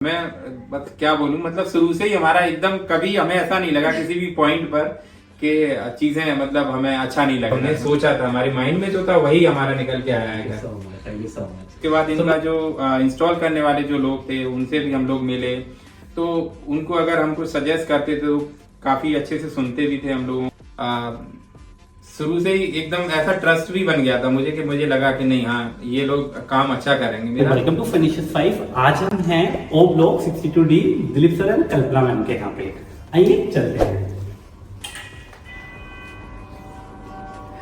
मैं बस क्या बोलूं, मतलब शुरू से ही हमारा एकदम कभी हमें ऐसा नहीं लगा किसी भी पॉइंट पर कि चीजें मतलब हमें अच्छा नहीं लगा। हमने सोचा था, हमारे माइंड में जो था वही हमारा निकल के आया है। Thank you so much. उसके बाद इनका जो इंस्टॉल करने वाले जो लोग थे उनसे भी हम लोग मिले, तो उनको अगर हम कुछ सजेस्ट करते थे तो काफी अच्छे से सुनते भी थे हम लोग। शुरू से ही एकदम ऐसा ट्रस्ट भी बन गया था मुझे कि मुझे लगा कि नहीं, हाँ ये लोग काम अच्छा करेंगे मेरा। Welcome to finishers 5। आज हम हैं O block 62D Dilip sir and Kalpana ma'am के यहाँ पे। आइए चलते हैं।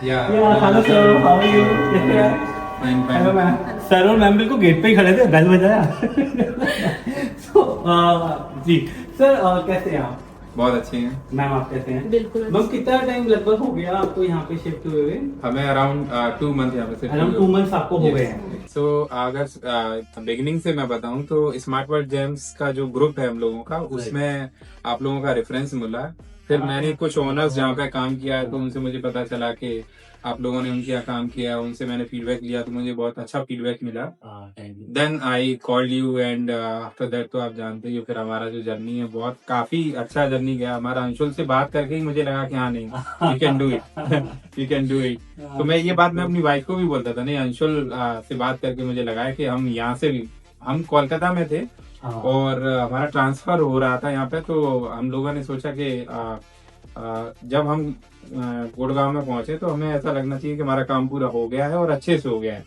Hello sir, how are you? कैसे हैं? Hello ma'am. सर और मैम बिल्कुल गेट पे ही खड़े थे, बेल बजाया। जी सर, कैसे हैं आप? बहुत अच्छे हैं मैम, आप कैसे हैं? बिल्कुल। मैम कितना टाइम लगभग हो गया आपको यहाँ पे शिफ्ट हुए हुए? हमें अराउंड 2 मंथ यहाँ पे अराउंड 2 मंथ्स आपको हो गए हैं। सो अगर बिगिनिंग से मैं बताऊं तो स्मार्ट वर्ल्ड जेम्स का जो ग्रुप है हम लोगों का, उसमें आप लोगों का रेफरेंस मिला। फिर मैंने कुछ ओनर्स जहाँ पे काम किया है तो उनसे मुझे पता चला कि आप लोगों ने उनके यहाँ काम किया, उनसे मैंने फीडबैक लिया तो मुझे बहुत अच्छा फीडबैक मिला। Then I called you and after that तो आप जानते ही हो, फिर हमारा जो जर्नी है बहुत काफी अच्छा जर्नी गया हमारा। अंशुल से बात करके ही मुझे लगा कि हाँ नहीं, you can do it, you can do it. तो मैं ये बात मैं अपनी वाइफ को भी बोलता था, नहीं अंशुल से बात करके मुझे लगा कि हम यहाँ से भी, हम कोलकाता में थे और हमारा ट्रांसफर हो रहा था यहाँ पे, तो हम लोगों ने सोचा कि जब हम गुड़गांव में पहुंचे तो हमें ऐसा लगना चाहिए कि हमारा काम पूरा हो गया है और अच्छे से हो गया है।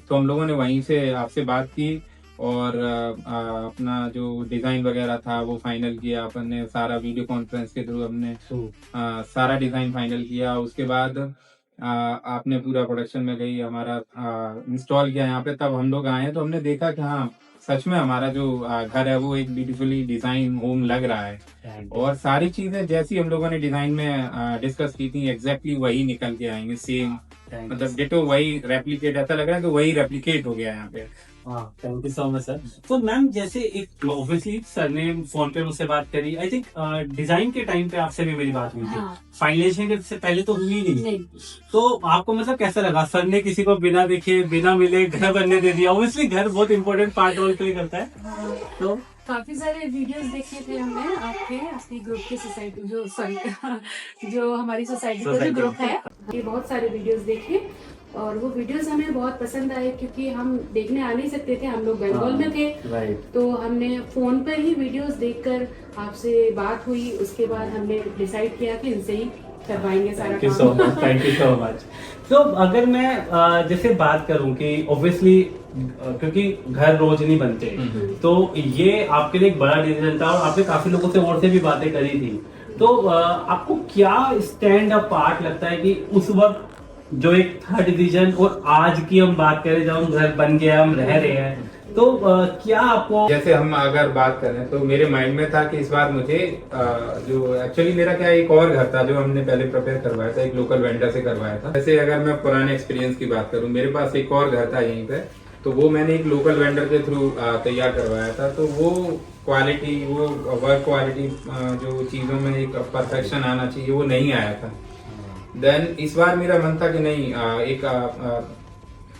तो हम लोगों ने वहीं से आपसे बात की और अपना जो डिजाइन वगैरह था वो फाइनल किया। अपन ने सारा वीडियो कॉन्फ्रेंस के थ्रू हमने सारा डिजाइन फाइनल किया। उसके बाद आपने पूरा प्रोडक्शन में गई, हमारा इंस्टॉल किया यहाँ पे। तब हम लोग आए तो हमने देखा कि हाँ सच में हमारा जो घर है वो एक ब्यूटीफुली डिजाइन होम लग रहा है और सारी चीजें जैसी हम लोगों ने डिजाइन में डिस्कस की थी एग्जैक्टली वही निकल के आएंगे, सेम मतलब डिटो वही रेप्लिकेट, ऐसा लग रहा है कि वही रेप्लिकेट हो गया यहाँ पे। Thank you so much sir. तो मैम जैसे एक ऑब्वियसली सर ने फोन पे मुझसे बात करी, आई थिंक डिजाइन के टाइम पे आपसे भी मेरी बात हुई थी। फाइनलाइजेशन से पहले तो हुई नहीं। तो आपको मतलब कैसा लगा? सर ने किसी को बिना देखे बिना मिले घर बनने दे दिया। ऑब्वियसली घर बहुत इंपॉर्टेंट पार्ट रोल प्ले करता है। तो काफी सारे वीडियोस देखे थे हमने आपके ग्रुप के सोसाइटी जो सॉरी जो हमारी सोसाइटी का जो ग्रुप है, ये बहुत सारे वीडियोस देखे और वो वीडियोस हमें बहुत पसंद आए क्योंकि हम देखने आ नहीं सकते थे, हम लोग बंगाल में थे। तो हमने फोन पर ही वीडियोस देखकर आपसे बात हुई, उसके बाद हमने डिसाइड किया कि इनसे ही करवाएंगे सारा काम। Thank you so much. तो अगर मैं जैसे बात करूं कि ऑब्वियसली क्योंकि घर रोज नहीं बनते, तो ये आपके लिए एक बड़ा डिसीजन था और आपने काफी लोगों से और से भी बातें करी थी। तो आपको क्या स्टैंड अप पार्ट लगता है कि उस वक्त जो एक था डिसीजन और आज की हम बात करें जब हम घर बन गया, हम रह रहे हैं, तो क्या आपको, जैसे हम अगर बात करें तो मेरे माइंड में था कि इस बार मुझे जो एक्चुअली मेरा क्या एक और घर था जो हमने पहले प्रिपेयर करवाया था, एक लोकल वेंडर से करवाया था। जैसे अगर मैं पुराने एक्सपीरियंस की बात करूं, मेरे पास एक और घर था यहीं पे, तो वो मैंने एक लोकल वेंडर के थ्रू तैयार करवाया था। तो वो क्वालिटी, वो वर्क क्वालिटी, जो चीजों में एक परफेक्शन आना चाहिए वो नहीं आया था। देन इस बार मेरा मन था कि नहीं, एक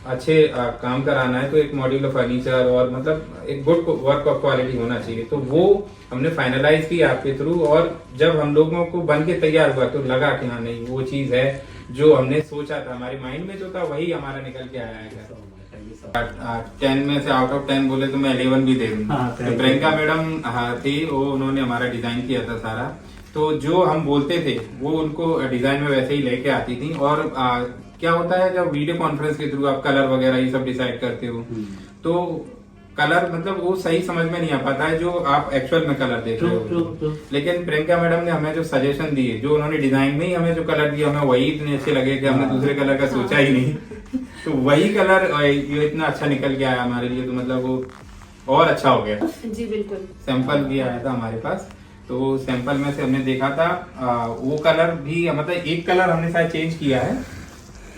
अच्छे काम कराना है तो एक मॉड्यूलर फर्नीचर और मतलब एक गुड वर्क ऑफ क्वालिटी होना चाहिए। तो वो हमने फाइनलाइज किया आपके थ्रू और जब हम लोगों को बन के तैयार हुआ तो लगा कि हाँ नहीं, वो चीज है जो हमने सोचा था, हमारे माइंड में जो था वही हमारा निकल के आया है। 10 में से आउट ऑफ 10 बोले तो मैं 11 भी दे दूंगा। तो प्रियंका मैडम थी, वो उन्होंने हमारा डिजाइन किया था सारा, तो जो हम बोलते थे वो उनको डिजाइन में वैसे ही लेके आती थी। और क्या होता है जब वीडियो कॉन्फ्रेंस के थ्रू आप कलर वगैरह ये सब डिसाइड करते हो तो कलर मतलब वो सही समझ में नहीं आ पाता है जो आप एक्चुअल में कलर देख रहे हो। लेकिन प्रियंका मैडम ने हमें जो सजेशन दिए, जो उन्होंने डिजाइन में ही हमें जो कलर दिया, हमें वही इतने अच्छे लगे कि हमने दूसरे कलर का सोचा ही नहीं। तो वही कलर ये इतना अच्छा निकल के आया हमारे लिए, तो मतलब वो और अच्छा हो गया। जी बिल्कुल। सैंपल भी आया था हमारे पास, तो सैंपल में से हमने देखा था वो कलर भी, मतलब एक कलर हमने शायद चेंज किया है,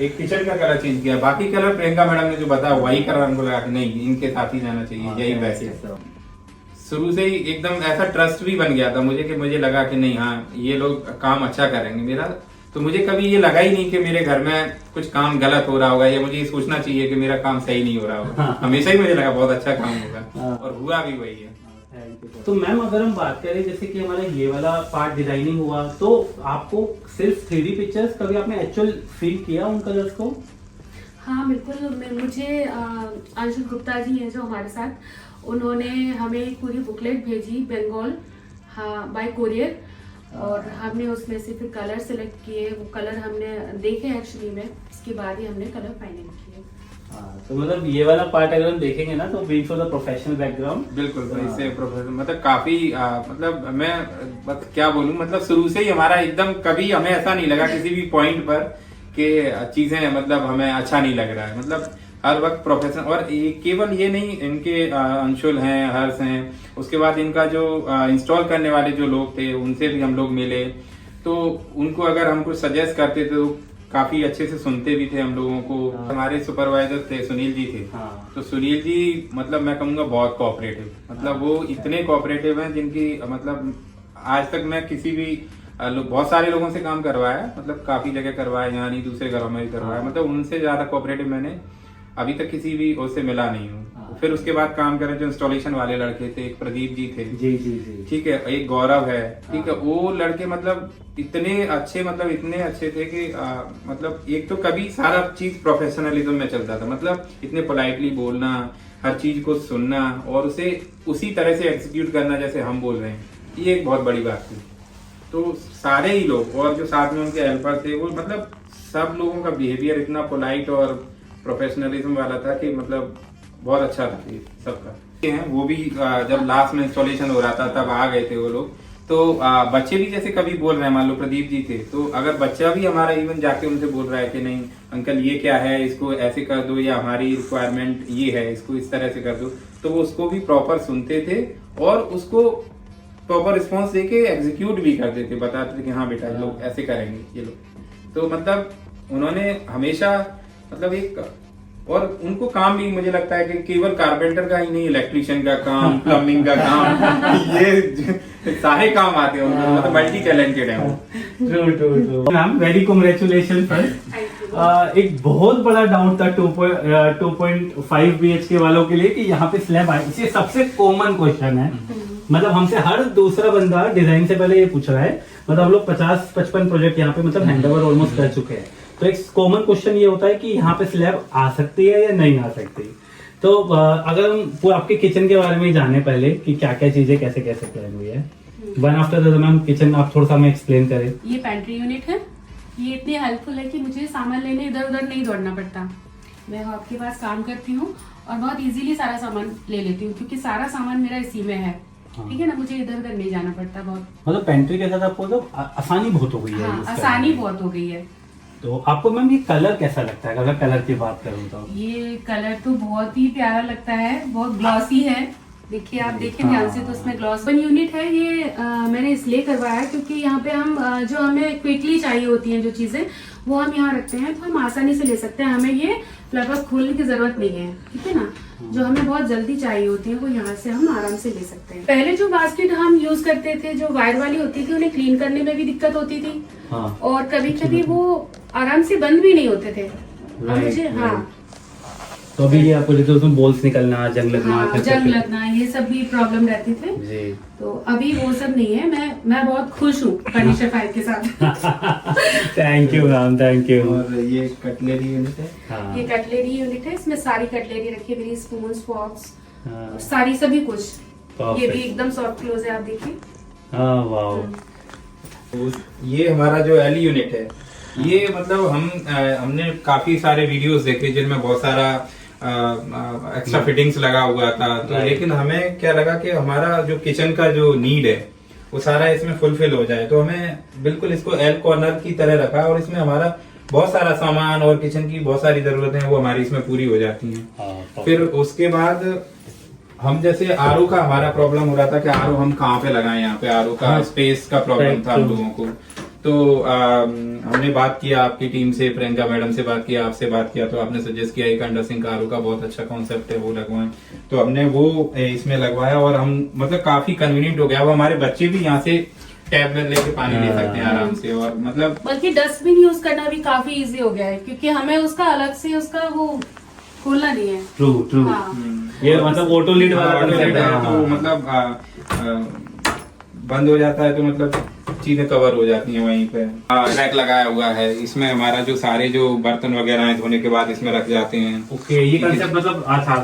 एक किचन का कलर चेंज किया, बाकी कलर प्रियंका मैडम ने जो बताया वही कलर हमको लगा कि नहीं इनके साथ ही जाना चाहिए, यही बेस्ट है। शुरू से ही एकदम ऐसा ट्रस्ट भी बन गया था मुझे कि मुझे लगा कि नहीं, हाँ ये लोग काम अच्छा करेंगे मेरा। तो मुझे कभी ये लगा ही नहीं कि मेरे घर में कुछ काम गलत हो रहा होगा या मुझे ये सोचना चाहिए कि मेरा काम सही नहीं हो रहा होगा। हमेशा ही मुझे लगा बहुत अच्छा काम होगा और हुआ भी वही है। तो मैम अगर हम बात करें जैसे कि हमारा ये वाला पार्ट डिजाइनिंग हुआ, तो आपको सिर्फ 3D पिक्चर्स, कभी आपने एक्चुअल फील किया उन कलर्स को? हाँ बिल्कुल, मुझे अंशुल गुप्ता जी हैं जो हमारे साथ, उन्होंने हमें एक पूरी बुकलेट भेजी बंगाल, हाँ, बाय कोरियर, और हमने उसमें से फिर कलर सेलेक्ट किए, वो कलर हमने देखे एक्चुअली में, इसके बाद ही हमने कलर फाइनल किए। तो मतलब ये वाला पार्ट अगर हम देखेंगे ना, तो being from the professional background, बिल्कुल भाई से प्रोफेसर, मतलब काफी मतलब मैं क्या बोलूं, मतलब शुरू से ही हमारा एकदम कभी हमें ऐसा नहीं लगा किसी भी पॉइंट पर कि चीजें मतलब हमें अच्छा नहीं लग रहा है, मतलब हर वक्त प्रोफेशनल। और केवल ये नहीं, इनके अंशुल हैं, हर्ष हैं, उसके बाद इनका जो इंस्टॉल करने वाले जो लोग थे उनसे भी हम लोग मिले, तो उनको अगर हम कुछ सजेस्ट करते थे तो काफी अच्छे से सुनते भी थे हम लोगों को। हमारे सुपरवाइजर थे, सुनील जी थे, तो सुनील जी मतलब मैं कहूँगा बहुत कोऑपरेटिव, मतलब वो इतने कोऑपरेटिव हैं जिनकी मतलब आज तक मैं किसी भी बहुत सारे लोगों से काम करवाया, मतलब काफी जगह करवाया, यहाँ नहीं दूसरे घरों में भी करवाया, मतलब उनसे ज्यादा कोऑपरेटिव मैंने अभी तक किसी भी उससे मिला नहीं हूँ। फिर उसके बाद काम करे जो इंस्टॉलेशन वाले लड़के थे, एक प्रदीप जी थे, जी जी जी, ठीक है, एक गौरव है, ठीक है, वो लड़के मतलब इतने अच्छे, मतलब इतने अच्छे थे कि मतलब एक तो कभी सारा चीज प्रोफेशनलिज्म में चलता था, मतलब इतने पोलाइटली बोलना, हर चीज को सुनना और उसे उसी तरह से एग्जीक्यूट करना जैसे हम बोल रहे हैं, ये एक बहुत बड़ी बात थी। तो सारे ही लोग और जो साथ में उनके हेल्पर थे, वो मतलब सब लोगों का बिहेवियर इतना पोलाइट और प्रोफेशनलिज्म वाला था कि मतलब बहुत अच्छा था ये सबका। वो भी जब लास्ट में इंस्टॉलेशन हो रहा था तब आ गए थे वो लोग, तो बच्चे भी जैसे कभी बोल रहे हैं, मान लो प्रदीप जी थे, तो अगर बच्चा भी हमारा इवन जाके उनसे बोल रहा है कि नहीं अंकल ये क्या है, इसको ऐसे कर दो, या हमारी रिक्वायरमेंट ये है, इसको इस तरह से कर दो, तो वो उसको भी प्रॉपर सुनते थे और उसको प्रॉपर रिस्पॉन्स देके एग्जीक्यूट भी करते थे, बताते थे कि हाँ बेटा लोग ऐसे करेंगे ये लोग। तो मतलब उन्होंने हमेशा मतलब एक, और उनको काम भी मुझे लगता है कि केवल कारपेंटर का ही नहीं, इलेक्ट्रिशियन का काम, प्लम्बिंग का काम, ये सारे काम आते हैं उनको, मतलब मल्टी टैलेंटेड है वो। True true true ma'am, very congratulation first. एक बहुत बड़ा डाउट था 2.5 BHK वालों के लिए कि यहाँ पे स्लैब आए, ये सबसे कॉमन क्वेश्चन है, मतलब हमसे हर दूसरा बंदा डिजाइन से पहले ये पूछ रहा है, मतलब हम लोग 50-55 प्रोजेक्ट यहाँ पे मतलब हैंडओवर ऑलमोस्ट कर चुके हैं, तो एक कॉमन क्वेश्चन ये होता है कि यहाँ पे स्लैब आ सकती है या नहीं आ सकती। तो अगर हम आपके किचन के बारे में जाने पहले कि क्या क्या चीजें कैसे कैसे प्लान हुई है, one after the ma'am kitchen आप थोड़ा सा हमें एक्सप्लेन करें। ये पेंट्री यूनिट है, ये इतनी हेल्पफुल है कि मुझे सामान लेने इधर उधर नहीं दौड़ना पड़ता, मैं आपके पास काम करती हूँ और बहुत इजीली सारा सामान ले लेती हूँ, क्योंकि सारा सामान मेरा इसी में है, ठीक है ना, मुझे इधर उधर नहीं जाना पड़ता। बहुत मतलब पेंट्री के साथ आपको तो आसानी बहुत हो गई है। हाँ, आसानी बहुत हो गई है। तो आपको मैम ये कलर कैसा लगता है, अगर कलर की बात करूँ तो? ये कलर तो बहुत ही प्यारा लगता है, बहुत ग्लॉसी है, देखिए आप देखें ध्यान से तो उसमें ग्लॉस बन यूनिट है। ये मैंने इसलिए करवाया क्योंकि यहाँ पे हम जो हमें क्विकली चाहिए होती हैं जो चीजें, वो हम यहाँ रखते हैं, तो हम आसानी से ले सकते हैं, हमें ये लगभग खोलने की जरूरत नहीं है, ठीक है ना। जो हमें बहुत जल्दी चाहिए होती है वो यहाँ से हम आराम से ले सकते हैं। पहले जो बास्केट हम यूज करते थे जो वायर वाली होती थी, उन्हें क्लीन करने में भी दिक्कत होती थी, हाँ। और कभी कभी वो आराम से बंद भी नहीं होते थे। मुझे हाँ, तो अभी ये आपको जैसे उसमें बोल्स निकलना, जंग लगना, हाँ, जंग लगना, ये सब भी प्रॉब्लम रहती थे जी। तो अभी वो सब नहीं है। मैं बहुत खुश हूँ फर्नीचर 5 के साथ। Thank you ma'am, thank you. और ये कटलरी यूनिट है, हाँ। ये कटलेरी यूनिट है, इसमें सारी कटलेरी रखी है, मेरी स्पून, फॉक्स, हाँ। सारी सभी कुछ। Perfect. ये भी एकदम सॉफ्ट क्लोज है, आप देखिए। हाँ, वाओ। ये हमारा जो एल यूनिट है, ये मतलब हमने काफी सारे वीडियोस देखे जिनमें बहुत सारा एक्स्ट्रा फिटिंग्स लगा हुआ था, तो लेकिन हमें क्या लगा कि हमारा जो किचन का जो नीड है वो सारा इसमें फुलफिल हो जाए, तो हमें बिल्कुल इसको एल कॉर्नर की तरह रखा और इसमें हमारा बहुत सारा सामान और किचन की बहुत सारी जरूरतें वो हमारी इसमें पूरी हो जाती हैं। फिर उसके बाद हम जैसे आरओ का हमारा प्रॉब्लम हो रहा था कि आरओ हम कहाँ पे लगाएं, यहाँ पे आरओ का स्पेस का प्रॉब्लम था हम लोगों को, तो हमने बात किया आपकी टीम से, प्रियंका मैडम से बात किया, आपसे बात किया, तो आपने सजेस्ट किया एक अंडर सिंक आरओ का बहुत अच्छा कॉन्सेप्ट है, वो लगवाएं, तो हमने वो इसमें लगवाया और हम मतलब काफी कन्वीनियंट हो गया। अब हमारे बच्चे भी यहाँ से टैब में लेके पानी ले सकते हैं आराम से, और मतलब बल्कि डस्टबिन यूज करना भी काफी इजी हो गया है, क्योंकि हमें उसका अलग से उसका वो खोलना नहीं है। True true. हाँ। ये मतलब ऑटो लीड वाला ऑटो लीड है, हाँ। तो मतलब बंद हो जाता है तो मतलब चीजें कवर हो जाती हैं वहीं पे। रैक लगाया हुआ है, इसमें हमारा जो सारे जो बर्तन वगैरह हैं धोने के बाद इसमें रख जाते हैं। ओके, ये कंसेप्ट मतलब अच्छा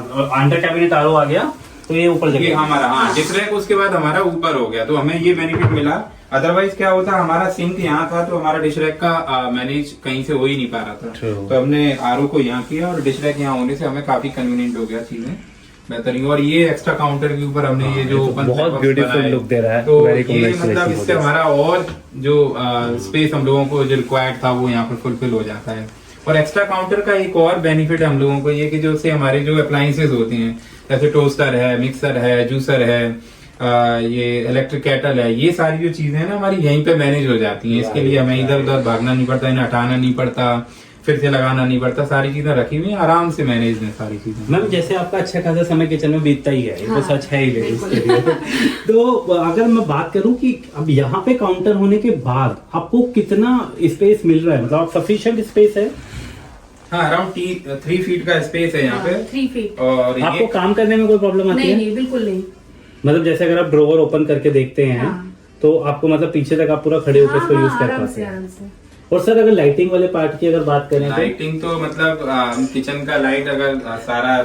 अंडर कैबिनेट आरो आ गया तो ये ऊपर ये जगह हमारा हाँ जिस रैक उसके बाद हमारा ऊपर हो गया, तो हमें ये बेनिफिट मिला। अदरवाइज क्या होता, हमारा सिंक यहाँ था तो हमारा डिश रैक का मैनेज कहीं से हो ही नहीं पा रहा था। True. तो हमने आरओ को यहाँ किया और डिश रैक यहाँ होने से हमें काफी कन्वीनियंट हो गया चीजें बेहतरीन। और ये एक्स्ट्रा काउंटर के ऊपर हमने ये जो open बहुत box ब्यूटीफुल बनाया है, लुक दे रहा है। तो Very ये congratulations मतलब for इससे this. हमारा और जो स्पेस हम लोगों को जो रिक्वायर्ड था वो यहाँ पर फुलफिल हो जाता है। और एक्स्ट्रा काउंटर का एक और बेनिफिट है हम लोगों को ये कि जो से हमारे जो अप्लायंसेज होते हैं जैसे टोस्टर है, मिक्सर है, जूसर है, ये इलेक्ट्रिक केटल है, ये सारी जो चीजें हैं ना हमारी यहीं पे मैनेज हो जाती हैं। इसके लिए हमें इधर उधर भागना नहीं पड़ता, इन्हें हटाना नहीं पड़ता, फिर से लगाना नहीं पड़ता, सारी चीजें रखी हुई हैं, आराम से मैनेज है सारी चीजें। मैम जैसे आपका अच्छा खासा समय किचन में बीतता ही है, ये हाँ, तो सच है ही लेडीज के बिल्कुल। लिए। तो अगर मैं बात करूं कि अब यहाँ पे काउंटर होने के बाद आपको कितना स्पेस मिल रहा है, मतलब आप सफिशिएंट स्पेस है? हाँ, अराउंड 3 फीट का स्पेस है यहाँ पे। 3 फीट। और आपको ये काम करने में कोई प्रॉब्लम आती नहीं है? नहीं बिल्कुल नहीं। मतलब जैसे अगर आप ड्रॉवर ओपन करके देखते हैं हाँ। तो आपको मतलब पीछे तक आप पूरा खड़े होकर इसको यूज कर आराम पाते से हैं। आराम से। और सर अगर लाइटिंग वाले पार्ट की अगर बात करें तो लाइटिंग तो मतलब किचन का लाइट अगर सारा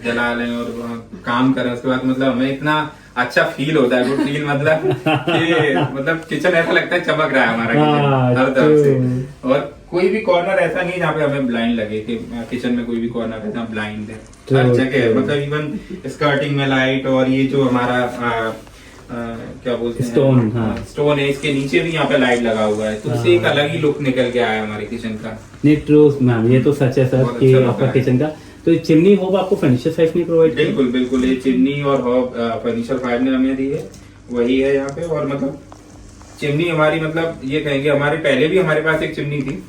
जला लें और काम करें उसके बाद मतलब हमें इतना अच्छा फील होता है, गुड फील मतलब कि मतलब किचन ऐसा लगता है चमक रहा है हमारा हाँ, किचन हर तरफ से। true. और कोई भी कॉर्नर ऐसा नहीं जहाँ पे हमें ब्लाइंड लगे कि किचन में कोई भी कॉर्नर है जहाँ ब्लाइंड है, हर True, जगह true. मतलब इवन स्कर्टिंग में लाइट। और ये जो हमारा क्या बोलते हैं Stone, हाँ. स्टोन है, इसके नीचे भी यहाँ पे लाइट लगा हुआ है, तो उससे एक हाँ. अलग ही लुक निकल के आया हमारे किचन का। नहीं ट्रू मैम, ये तो सच है सर बहुत कि अच्छा लग आपका रहा है। किचन का तो चिमनी होब आपको फर्नीचर साइज में प्रोवाइड किया? बिल्कुल बिल्कुल, ये चिमनी और हॉब फर्नीचर फाइव ने हमें दी है, वही है यहाँ पे। और मतलब चिमनी हमारी मतलब ये कहेंगे हमारे पहले भी हमारे पास एक चिमनी थी,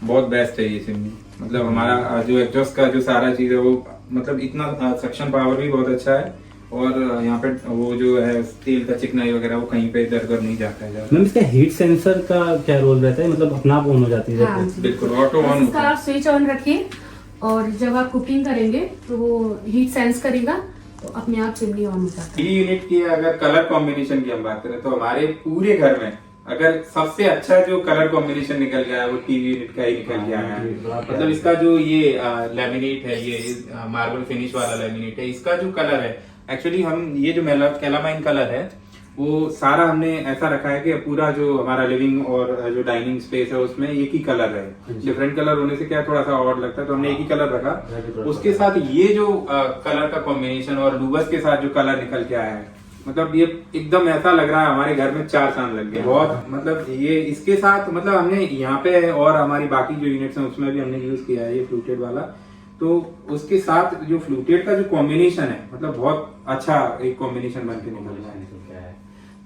बहुत बेस्ट है ये चिमनी। मतलब हमारा जो एग्जॉस्ट का जो सारा चीज है वो मतलब इतना सक्शन पावर भी बहुत अच्छा है। और यहाँ पे वो जो है तेल का चिकनाई वगैरह वो कहीं पे इधर उधर नहीं जाता है ज्यादा। मैम इसका हीट सेंसर का क्या रोल रहता है, मतलब अपना आप ऑन हो जाती है? हाँ जैसे? जी। बिल्कुल ऑटो ऑन इसका आप स्विच ऑन रखिए और जब आप कुकिंग करेंगे तो वो हीट सेंस करेगा तो अपने आप चिमनी ऑन हो जाता है। टीवी यूनिट की अगर कलर कॉम्बिनेशन की हम बात करें तो हमारे पूरे घर में अगर सबसे अच्छा जो कलर कॉम्बिनेशन निकल गया है वो टीवी यूनिट का ही निकल गया है। मतलब इसका जो ये लैमिनेट है, ये मार्बल फिनिश वाला लैमिनेट है, इसका जो कलर है एक्चुअली हम ये जो कैलामाइन कलर है वो सारा हमने ऐसा रखा है कि पूरा जो हमारा लिविंग और जो डाइनिंग स्पेस है उसमें एक ही कलर है। डिफरेंट कलर होने से क्या थोड़ा सा ऑड लगता है, तो हमने एक ही कलर रखा। उसके साथ ये जो कलर का कॉम्बिनेशन और लूबस के साथ जो कलर निकल के आया है, मतलब ये एकदम ऐसा लग रहा है हमारे घर में 4 चांद लग गए। बहुत मतलब ये इसके साथ मतलब हमने यहाँ पे और हमारी बाकी जो यूनिट्स हैं उसमें भी हमने यूज किया है ये फ्लूटेड वाला, तो उसके साथ जो फ्लूटेड का जो कॉम्बिनेशन है मतलब बहुत अच्छा एक कॉम्बिनेशन बन के निकल रहा है।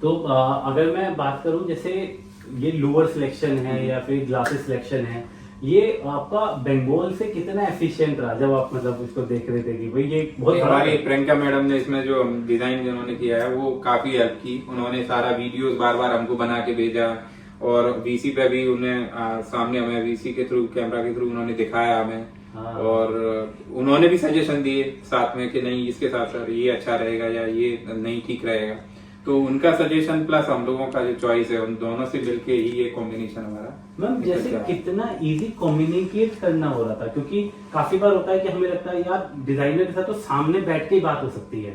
तो अगर मैं बात करूं जैसे ये लोअर सिलेक्शन है या फिर ग्लासेस सिलेक्शन है, ये आपका बंगाल से कितना एफिशिएंट रहा जब आप मतलब इसको देख रहे थे कि भाई ये बहुत बड़ा हमारी है? प्रियंका मैडम ने इसमें जो डिजाइन जिन्होंने किया है वो काफी हेल्प की। उन्होंने सारा वीडियोस बार बार हमको बना के भेजा और वीसी पे भी उन्हें सामने हमें वीसी के थ्रू कैमरा के थ्रू उन्होंने दिखाया हमें। हाँ। और उन्होंने भी सजेशन दिए साथ में कि नहीं इसके साथ सर ये अच्छा रहेगा या ये नहीं ठीक रहेगा। तो उनका सजेशन प्लस हम लोगों का जो चॉइस है उन दोनों से मिलके ही ये कॉम्बिनेशन हमारा। मैम जैसे कितना इजी कम्युनिकेट करना हो रहा था, क्योंकि काफी बार होता है कि हमें लगता है यार डिजाइनर के साथ तो सामने बैठ के ही बात हो सकती है,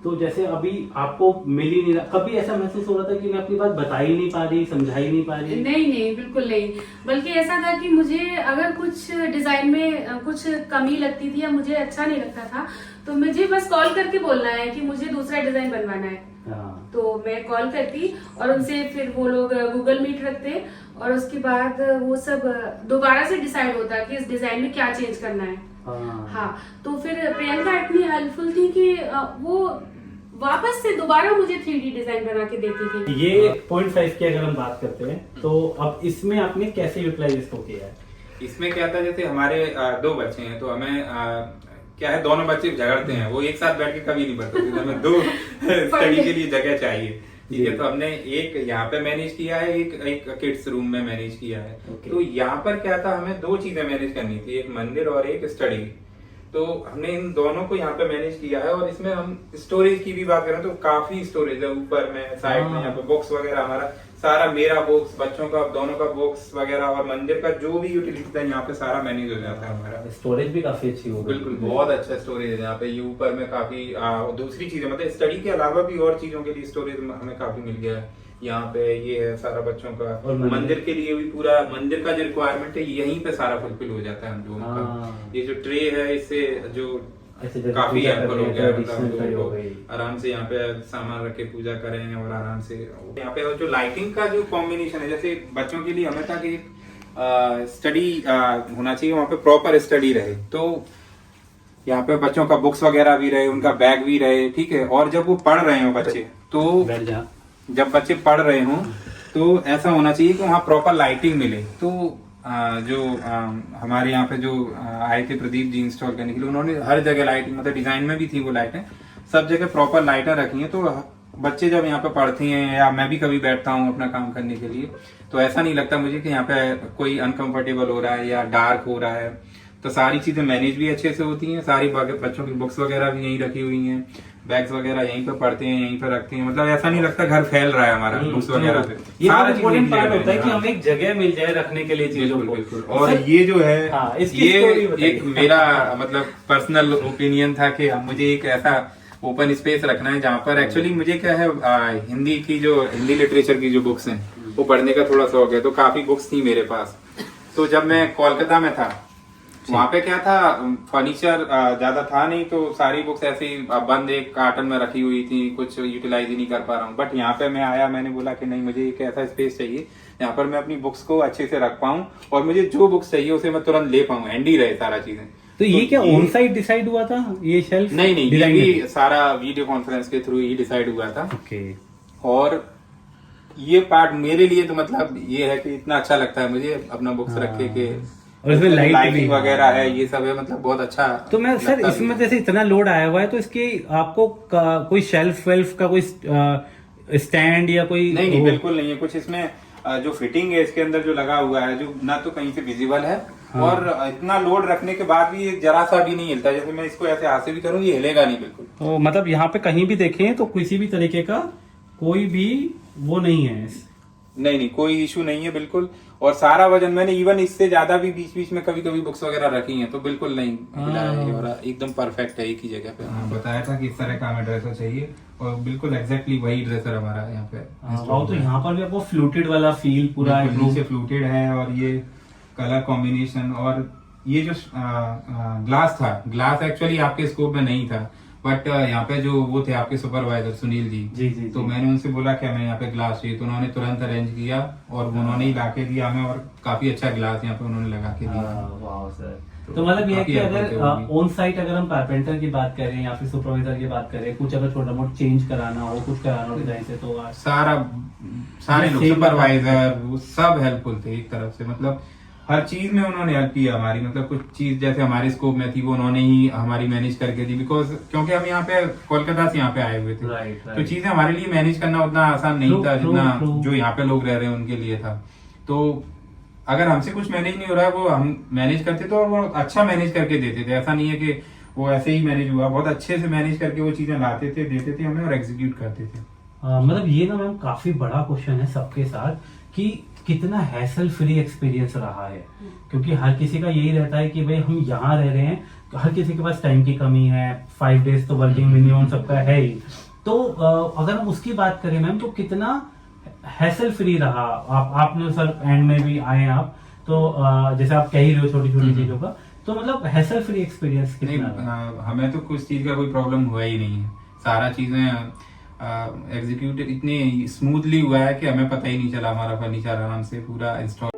तो जैसे अभी आपको मिल ही नहीं रहा, कभी ऐसा महसूस हो रहा था कि मैं अपनी बात बता ही नहीं पा रही, समझा ही नहीं पा रही? नहीं नहीं बिल्कुल नहीं, बल्कि ऐसा था कि मुझे अगर कुछ डिजाइन में कुछ कमी लगती थी या मुझे अच्छा नहीं लगता था तो मुझे बस कॉल करके बोलना है कि मुझे दूसरा डिजाइन बनवाना है। हाँ। तो मैं कॉल करती और उनसे फिर वो लोग गूगल मीट रखते और उसके बाद वो सब दोबारा से डिसाइड होता कि इस डिजाइन में क्या चेंज करना है। हाँ, तो फिर प्रियंका इतनी हेल्पफुल थी कि वो वापस से दोबारा मुझे 3D डिजाइन बना के देती थी। ये 0.5 की अगर हम बात करते हैं तो अब इसमें आपने कैसे यूटिलाइज इसको किया है? इसमें क्या था जैसे हमारे 2 बच्चे हैं तो हमें क्या है दोनों बच्चे झगड़ते हैं, वो एक साथ बैठ के कभी नहीं पढ़ते, तो हमें 2 स्टडी के लिए जगह चाहिए। ठीक है, तो हमने एक यहाँ पे मैनेज किया है, एक किड्स रूम में मैनेज किया है। तो यहाँ पर क्या था हमें 2 चीजें मैनेज करनी थी, एक मंदिर और एक स्टडी। तो हमने इन दोनों को यहाँ पे मैनेज किया है। और इसमें हम स्टोरेज की भी बात करें तो काफी स्टोरेज है, ऊपर में साइड में यहाँ पे बॉक्स वगैरह, हमारा सारा, मेरा बॉक्स, बच्चों का, दोनों का बॉक्स वगैरह, और मंदिर का जो भी यूटिलिटी है यहाँ पे सारा मैनेज हो जाता है हमारा। स्टोरेज भी काफी अच्छी होगी। बिल्कुल, बहुत अच्छा स्टोरेज है यहाँ पे। ये ऊपर में काफी दूसरी चीजें, मतलब स्टडी के अलावा भी और चीजों के लिए स्टोरेज हमें काफी मिल गया है यहाँ पे। ये है सारा बच्चों का, और मंदिर के लिए भी पूरा, मंदिर का जो रिक्वायरमेंट है यहीं पे सारा फुलफिल हो जाता है हम लोगों का। ये जो ट्रे है, इससे जो काफी हेल्पफुल हो गया, मतलब लोगों को आराम से यहाँ पे सामान रख के पूजा करें और आराम से। यहाँ पे जो लाइटिंग का जो कॉम्बिनेशन है, जैसे बच्चों के लिए हमें था कि स्टडी होना चाहिए, वहाँ पे प्रॉपर स्टडी रहे, तो यहाँ पे बच्चों का बुक्स वगैरह भी रहे, उनका बैग भी रहे, ठीक है। और जब वो पढ़ रहे हो बच्चे, तो जब बच्चे पढ़ रहे हों तो ऐसा होना चाहिए कि वहाँ प्रॉपर लाइटिंग मिले। तो हमारे यहाँ पे जो आए थे प्रदीप जी इंस्टॉल करने के लिए, उन्होंने हर जगह लाइटिंग, मतलब डिजाइन में भी थी वो लाइटें, सब जगह प्रॉपर लाइटें रखी हैं। तो बच्चे जब यहाँ पे पढ़ते हैं, या मैं भी कभी बैठता हूँ अपना काम करने के लिए, तो ऐसा नहीं लगता मुझे कि यहाँ पे कोई अनकंफर्टेबल हो रहा है या डार्क हो रहा है। तो सारी चीजें मैनेज भी अच्छे से होती हैं, सारी बच्चों की बुक्स वगैरह भी यहीं रखी हुई हैं, बैग्स वगैरह यहीं पे पढ़ते हैं, यहीं पे रखते हैं, मतलब ऐसा नहीं लगता घर फैल रहा है हमारा बुक्स वगैरह से। ये सारा इम्पोर्टेंट पार्ट होता है कि हमें एक जगह मिल जाए रखने के लिए चीजों को। बिल्कुल। और ये जो है, ये एक मेरा मतलब पर्सनल ओपिनियन था कि मुझे एक ऐसा ओपन स्पेस रखना है जहाँ पर एक्चुअली मुझे क्या है, हिंदी लिटरेचर की जो बुक्स हैं वो पढ़ने का थोड़ा शौक है। तो काफी बुक्स थी मेरे पास। तो जब मैं कोलकाता में था, वहाँ पे क्या था, फर्नीचर ज्यादा था नहीं, तो सारी बुक्स ऐसे ही बंद एक कार्टन में रखी हुई थी, कुछ यूटिलाइज ही नहीं कर पा रहा हूँ। बट यहाँ पे मैं आया, मैंने बोला कि नहीं, मुझे एक ऐसा स्पेस चाहिए यहाँ पर मैं अपनी बुक्स को अच्छे से रख पाऊँ, और मुझे जो बुक्स चाहिए उसे मैं तुरंत ले पाऊँ, हैंडी रहे सारा चीजें। तो ये क्या ऑन साइट डिसाइड हुआ था, ये शेल्फ? नहीं, ये भी सारा वीडियो कॉन्फ्रेंस के थ्रू ही डिसाइड हुआ था। ओके। और ये पार्ट मेरे लिए तो मतलब ये है कि इतना अच्छा लगता है मुझे अपना बुक्स रखे के, और इसमें लाइटिंग वगैरह है, ये सब है, मतलब बहुत अच्छा। तो मैं सर इसमें जैसे इतना लोड आया हुआ है, तो इसके आपको कोई शेल्फ वेल्फ का कोई स्टैंड या कोई? नहीं, बिल्कुल नहीं है कुछ इसमें। जो फिटिंग है इसके अंदर जो लगा हुआ है, जो ना तो कहीं से विजिबल है, और इतना लोड रखने के बाद भी ये जरा सा भी नहीं हिलता। जैसे मैं इसको ऐसे हाथ से भी करूँ, ये हिलेगा नहीं बिल्कुल। मतलब यहाँ पे कहीं भी देखें तो किसी भी तरीके का कोई भी वो नहीं है? नहीं, कोई इशू नहीं है बिल्कुल। और सारा वजन मैंने इवन इससे ज्यादा भी बीच बीच में कभी कभी बुक्स वगैरह रखी हैं, तो बिल्कुल नहीं हिला है, और एकदम परफेक्ट है एक ही जगह पे। बताया था कि इस तरह का हमें ड्रेसर चाहिए, और बिल्कुल एग्जैक्टली वही ड्रेसर हमारा यहाँ पे। तो यहाँ पर भी आपको फ्लूटेड वाला फील पूरा नीचे फ्लूटेड है, और ये कलर कॉम्बिनेशन, और ये जो ग्लास था, ग्लास एक्चुअली आपके स्कोप में नहीं था, बट यहाँ पे जो वो थे आपके सुपरवाइजर सुनील जी, तो मैंने उनसे बोला कि हमें यहाँ पे ग्लास चाहिए, तो उन्होंने तुरंत अरेंज किया, और उन्होंने ही लाके दिया हमें, और काफी अच्छा ग्लास यहाँ पे उन्होंने लगा के दिया। वाह सर। तो मतलब ये कि अगर ऑन साइट अगर हम कारपेंटर की बात करें या फिर सुपरवाइजर की बात करें, कुछ अगर छोटा मोटा चेंज कराना हो, कुछ कराना हो डिजाइन से, तो सारे लोग सुपरवाइजर वो सब हेल्पफुल थे एक तरफ से, मतलब हर चीज में उन्होंने हेल्प किया हमारी। मतलब कुछ चीज जैसे हमारे स्कोप में थी वो उन्होंने ही हमारी मैनेज करके दी, बिकॉज क्योंकि हम यहाँ पे कोलकाता से यहाँ पे आए हुए थे। तो चीजें हमारे लिए मैनेज करना उतना आसान नहीं था जितना जो यहाँ पे लोग रह रहे हैं उनके लिए था। तो अगर हमसे कुछ मैनेज नहीं हो रहा है, वो हम मैनेज करते थे, और वो अच्छा मैनेज करके देते थे। ऐसा नहीं है कि वो ऐसे ही मैनेज हुआ, बहुत अच्छे से मैनेज करके वो चीजें लाते थे, देते थे हमें, और एग्जीक्यूट करते थे। मतलब ये ना मैम काफी बड़ा क्वेश्चन है सबके साथ कि कितना हैसल फ्री एक्सपीरियंस रहा है, क्योंकि हर किसी का यही रहता है कि भाई हम यहाँ रह रहे हैं, तो हर किसी के पास टाइम की कमी है, 5 डेज तो वर्किंग मिनिमम सबका है ही। तो अगर हम उसकी बात करें मैम, तो कितना हैसल फ्री रहा? आपने सर एंड में भी आए आप, तो जैसे आप कह ही रहे हो छोटी छोटी चीजों का, तो मतलब हैसल फ्री एक्सपीरियंस कितना? हमें तो कुछ चीज का कोई प्रॉब्लम हुआ ही नहीं है, सारा चीजें एग्जीक्यूट इतनी स्मूथली हुआ है कि हमें पता ही नहीं चला, हमारा फर्नीचर आराम से पूरा इंस्टॉल